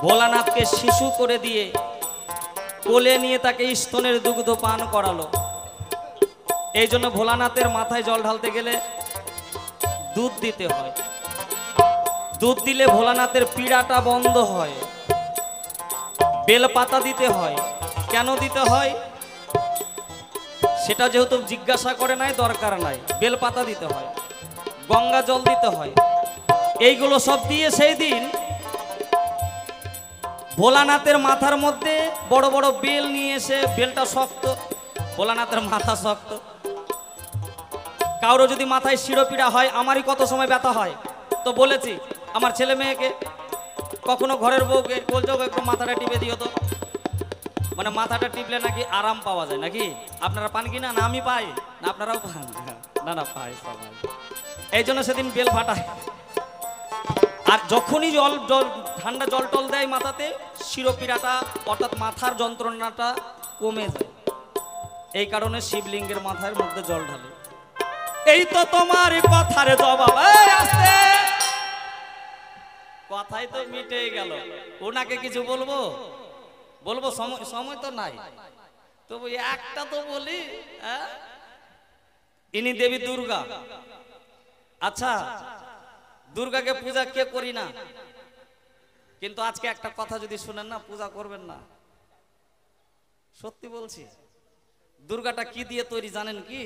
ভোলানাথকে শিশু করে দিয়ে কোলে নিয়ে তাকে স্তনের দুগ্ধ পান করালো। এই জন্য ভোলানাথের মাথায় জল ঢালতে গেলে দুধ দিতে হয়। দুধ দিলে ভোলানাথের পীড়াটা বন্ধ হয়। বেলপাতা দিতে হয়। কেন দিতে হয় সেটা যেহেতু জিজ্ঞাসা করে নাই, দরকার নাই। বেলপাতা দিতে হয়, গঙ্গা জল দিতে হয়। এইগুলো সব দিয়ে সেই দিন ভোলানাথের মাথার মধ্যে বড় বড় বেল নিয়ে এসে, বেলটা শক্ত, ভোলানাথের মাথা শক্ত। কারো যদি মাথায় শিরোপীড়া হয়, আমারই কত সময় ব্যথা হয় তো বলেছি, আমার ছেলে মেয়েকে কখনো ঘরের বউকে বলছো একটু মাথাটা টিপে দিও তো, মানে মাথাটা টিপলে নাকি আরাম পাওয়া যায়। নাকি আপনারা পান কি না? না আমি পাই না, আপনারাও পান? না না, পাই সবাই। এই জন্য সেদিন বেল ফাটায়। আর যখনই জল জল ঠান্ডা জল টল দেয় মাথাতে, শিরোপীড়াটা অর্থাৎ মাথার যন্ত্রণাটা কমে যায়। এই কারণে শিবলিঙ্গের মাথার মধ্যে জল ঢালে। এই তো তোমার কথার জবাব। আসতে কথাই তো মিটে গেল। ওনাকে কিছু বলবো বলবো, সময় তো নাই, তবু একটা তো বলি। ইনি দেবী দুর্গা। আচ্ছা, দুর্গাকে পূজা কে করি না, কিন্তু আজকে একটা কথা যদি শুনেন না, পূজা করবেন না। সত্যি বলছি। দুর্গাটা কি দিয়ে তৈরি জানেন কি?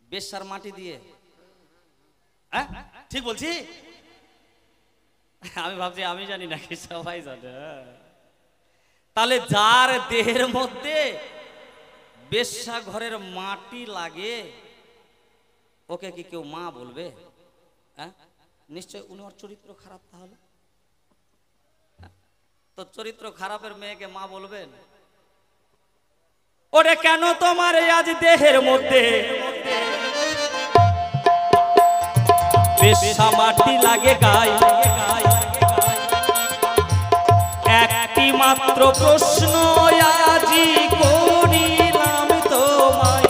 বেশ্যার মাটি দিয়ে। হ্যাঁ ঠিক বলছি? আমি ভাবছি আমি জানি নাকি, সবাই জানে। তাহলে যার দেহের মধ্যে বেশ্যা ঘরের মাটি লাগে, ওকে কি কেউ মা বলবে? হ্যাঁ, নিশ্চয় উনি ওর চরিত্র খারাপ। তাহলে তো চরিত্র খারাপের মেয়েকে মা বলবেন? ওরে কেন তোমার আজ দেহের মধ্যে বেশ্যা মাটি লাগে গায়? একটি মাত্র প্রশ্ন আজি করিলাম তোমায়,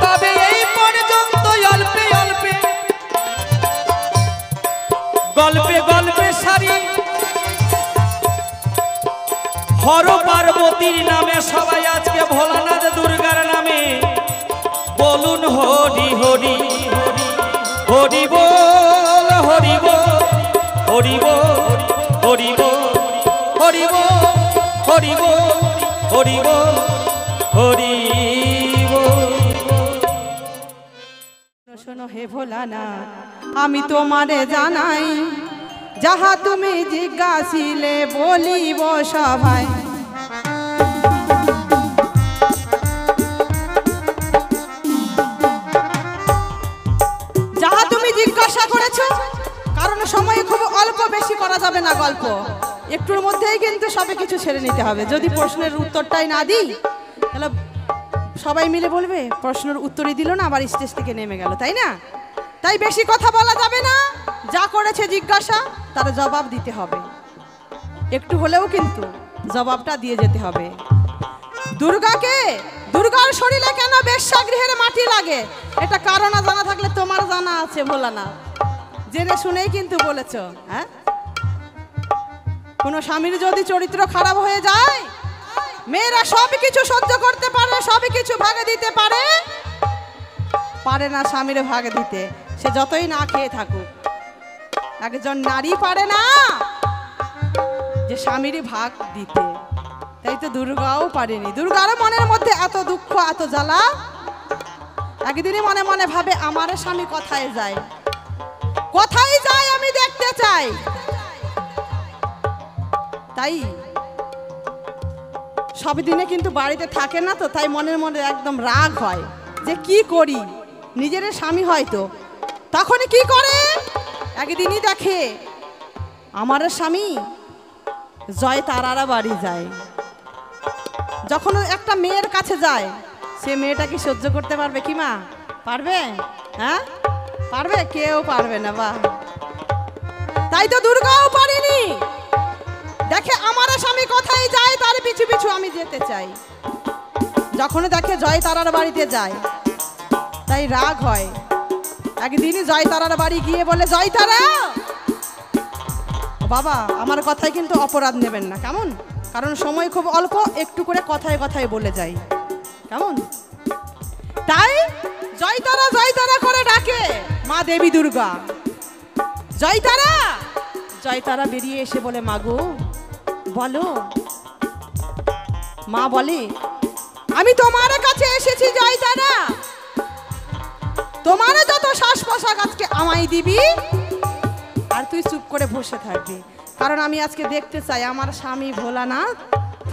তবে এই পর্যন্ত অল্পে অল্পে গল্পে গল্পে সারি হর পার্বতীর নামে সবাই আজকে ভোলানাথ দুর্গার নামে বলুন হরি হরি হরি বল হরি বল হরি বল হরি বল হরি বল হরি বল হরি বল হরি বল। শোনো হে ভোলানাথ আমি তোমারে জানাই যাহা তুমি জিজ্ঞাসিলে বলিব সভাই। যাহা তুমি জিজ্ঞাসা করেছো, কারণ সময় খুব অল্প, বেশি করা যাবে না গল্প, একটুর মধ্যেই কিন্তু সবে কিছু ছেড়ে নিতে হবে। যদি প্রশ্নের উত্তরটাই না দিই তাহলে সবাই মিলে বলবে প্রশ্নের উত্তরই দিল না, আবার স্টেজ থেকে নেমে গেল, তাই না? তাই বেশি কথা বলা যাবে না, যা করেছে জিজ্ঞাসা তার জবাব দিতে হবে, একটু হলেও কিন্তু জবাবটা দিয়ে যেতে হবে। দুর্গাকে, দুর্গার শরীরে কেন বেশ্যাগৃহের মাটি লাগে, এটা কারণ জানা থাকলে তোমার জানা আছে ভোলানাথ, জেনে শুনেই কিন্তু বলেছো। হ্যাঁ, কোনো স্বামীর যদি চরিত্র খারাপ হয়ে যায়, মেয়েরা সব কিছু সহ্য করতে পারে, সব কিছু ভাগে দিতে পারে, পারে না স্বামীর ভাগে দিতে, সে যতই না খেয়ে থাকুক। একজন নারী পারে না যে স্বামীর ভাগ দিতে, তাই তো দুর্গাও পারেনি। দুর্গার মনের মধ্যে এত দুঃখ, এত জ্বালা, একদিনই মনে মনে ভাবে আমার স্বামী কোথায় যায়, কোথায় যায় আমি দেখতে চাই। তাই সব দিনে কিন্তু বাড়িতে থাকে না তো, তাই মনের মনে একদম রাগ হয় যে কি করি, নিজের স্বামী হয়তো, তখনই কি করে, একদিনই দেখে আমার স্বামী জয় তারারা বাড়ি যায়। যখন একটা মেয়ের কাছে যায়, সে মেয়েটা কি সহ্য করতে পারবে কি মা? পারবে? হ্যাঁ পারবে? কেউ পারবে না। বা তাই তো দুর্গাও পারেনি, দেখে আমার স্বামী কোথায় যায়, তার পিছু পিছু আমি যেতে চাই। যখন দেখে জয় তারার বাড়িতে যায়, তাই রাগ হয়। একদিনই জয় তারার বাড়ি গিয়ে বলে, জয় তারা বাবা আমার কথায় কিন্তু অপরাধ নেবেন না, কেমন? কারণ সময় খুব অল্প, একটু করে কথায় কথায় বলে যাই, কেমন? তাই জয় তারা করে ডাকে মা দেবী দুর্গা, জয় তারা। জয় তারা বেরিয়ে এসে বলে, মাগো বলো। মা বলে, আমি তোমার কাছে এসেছি জয় তারা, তোমার যত শ্বাস প্রশ্বাস আজকে আমায় দিবি, আর তুই চুপ করে বসে থাকবি, কারণ আমি আজকে দেখতে চাই আমার স্বামী ভোলানাথ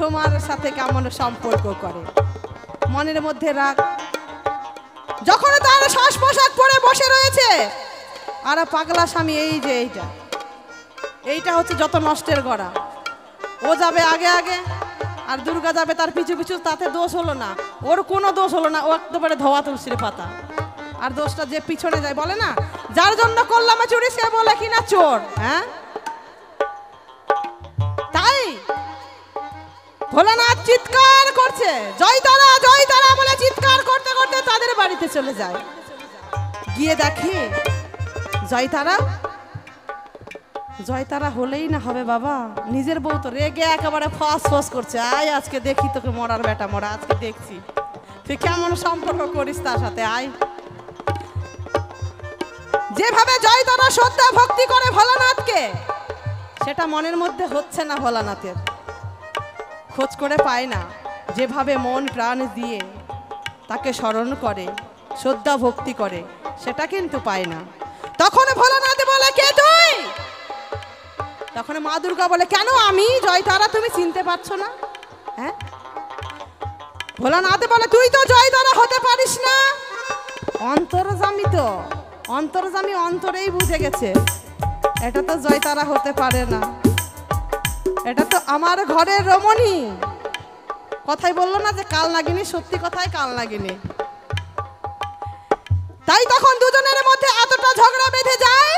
তোমার সাথে কেমন সম্পর্ক করে। মনের মধ্যে রাগ, যখন তার শ্বাস পোশাক পরে বসে রয়েছে, আর পাগলা স্বামী এই যে এইটা হচ্ছে যত নষ্টের গড়া, ও যাবে আগে আগে আর দুর্গা যাবে তার পিছু পিছু, তাতে দোষ হলো না, ওর কোনো দোষ হলো না, ও একেবারে ধোয়া তুলসির পাতা। আর দোষটা যে পিছনে যায়, বলে না যার জন্য করলাম চুরি সে বলে কিনা চোর। হ্যাঁ, তাই ভোলানাথ চিৎকার করছে, জয় তারা বলে চিৎকার করতে করতে তাদের বাড়িতে চলে যায়। গিয়ে দেখে জয় তারা হলেই না হবে বাবা, নিজের বউ তো রেগে একেবারে ফস করছে, আয় আজকে দেখি তোকে মরার বেটা মরা, আজকে দেখছি তুই কেমন সম্পর্ক করিস তার সাথে, আয়। যেভাবে জয় তারা শ্রদ্ধা ভক্তি করে ভোলানাথকে, সেটা মনের মধ্যে হচ্ছে না ভোলানাথের, খোঁজ করে পায় না। যেভাবে মন প্রাণ দিয়ে তাকে স্মরণ করে, শ্রদ্ধা ভক্তি করে, সেটা কিন্তু পায় না। তখন ভোলানাথ বলে, কে তুই? তখন মা দুর্গা বলে, কেন আমি জয় তারা, তুমি চিনতে পারছো না? হ্যাঁ, ভোলানাথ বলে, তুই তো জয় তারা হতে পারিস না, অন্তর্যামী তো, অন্তর্যামী অন্তরেই বুঝে গেছে এটা তো জয় তারা হতে পারে না, এটা তো আমার ঘরের রমণী। কথাই বললো না যে কাল নাগিনী, সত্যি কথাই কাল নাগিনী। তাই তখন দুজনের মধ্যে এতটা ঝগড়া বেঁধে যায়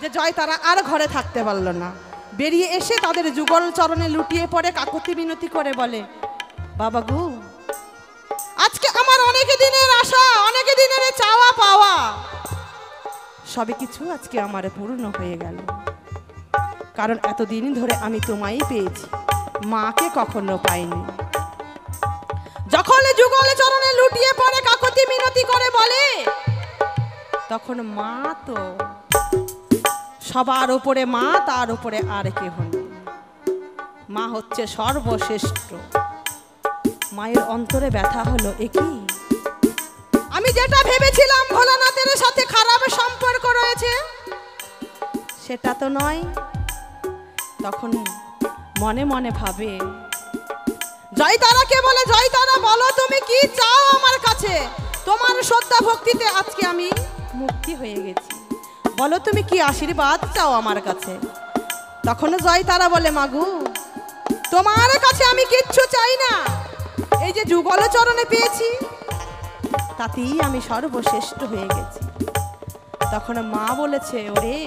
যে জয় তারা আর ঘরে থাকতে পারল না, বেরিয়ে এসে তাদের যুগল চরণে লুটিয়ে পড়ে কাকুতি মিনতি করে বলে, বাবা গো, আজকে আমার অনেক দিনের আশা, অনেক দিনের চাওয়া পাওয়া সবই কিছু আজকে আমার পূর্ণ হয়ে গেল, কারণ এতদিন ধরে আমি তোমায় পেয়েছি, মাকে কখনো পাইনি। যখন যুগলে চরণে লুটিয়ে পড়ে কাকতি মিনতি করে বলে, তখন মা তো সবার উপরে মা, তার উপরে আর কেহ নেই। মা হচ্ছে সর্বশ্রেষ্ঠ। মায়ের অন্তরে ব্যথা হলো, একই আমি যেটা ভেবেছিলাম ভোলানাথের সাথে খারাপ সম্পর্ক রয়েছে, সেটা তো নয়। তখন মনে মনে ভাবে, জয় তারাকে বলে, জয় তারা বলো তুমি কি চাও আমার কাছে? তোমার শ্রদ্ধা ভক্তিতে আজকে আমি মুক্তি হয়ে গেছি, বলো তুমি কি আশীর্বাদ চাও আমার কাছে? তখন জয় তারা বলে, মাগু তোমার কাছে আমি কিচ্ছু চাই না, এই যে যুগল চরণে পেয়েছি তাতেই আমি সর্বশ্রেষ্ঠ হয়ে গেছি। তখন মা বলেছে, ওরে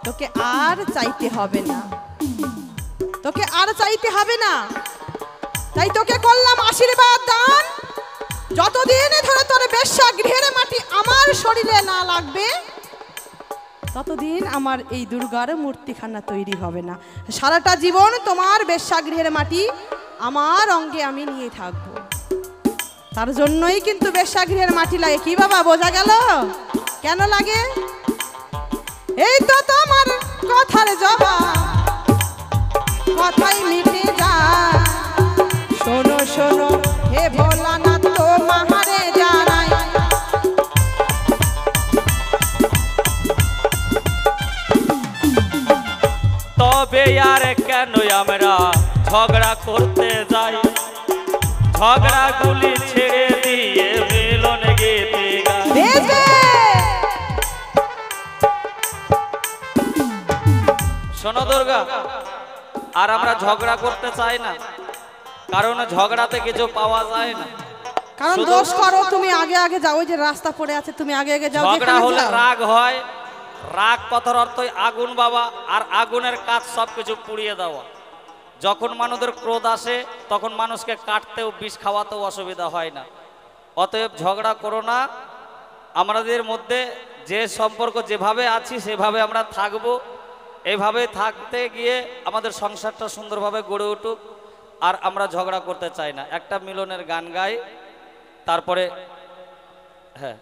তোকে আর চাইতে হবে না, তোকে আর চাইতে হবে না, তাই তোকে করলাম আশীর্বাদ দান। যতদিন ধরে তোর বেশ্যা গৃহের মাটি আমার শরীরে না লাগবে, ততদিন আমার এই দুর্গার মূর্তিখানা তৈরি হবে না। সারাটা জীবন তোমার বেশ্যা গৃহের মাটি আমার অঙ্গে আমি নিয়ে থাকবো। তার জন্যই কিন্তু বেশ্যা গৃহের মাটি লাগে। কি বাবা, বোঝা গেল কেন লাগে? এই তো তোমার কথার জবাব, কথাই মিটে যায়। শোনো শোনো হে ভোলানাথ, তোমারে জানাই, তবে আর কেন আমরা ঝগড়া করতে যাই? ঝগড়া গুলি ছেড়ে দিয়ে মিলন গীতে গাই। শোনো দুর্গা, আর আমরা ঝগড়া করতে চাই না, কারণ ঝগড়াতে কিছু পাওয়া যায় না। কারণ দোষ করো তুমি, আগে আগে যাও, ওই যে রাস্তা পড়ে আছে তুমি আগে আগে যাও। ঝগড়া হলে রাগ হয়, রাগ কথার অর্থই আগুন বাবা, আর আগুনের কাজ সবকিছু পুড়িয়ে দেওয়া। যখন মানুষের ক্রোধ আসে তখন মানুষকে কাটতেও বিষ খাওয়াতেও অসুবিধা হয় না। অতএব ঝগড়া করো না। আমাদের মধ্যে যে সম্পর্ক যেভাবে আছি সেভাবে আমরা থাকবো। এইভাবে থাকতে গিয়ে আমাদের সংসারটা সুন্দরভাবে গড়ে উঠুক। আর আমরা ঝগড়া করতে চাই না। একটা মিলনের গান গাই, তারপরে হ্যাঁ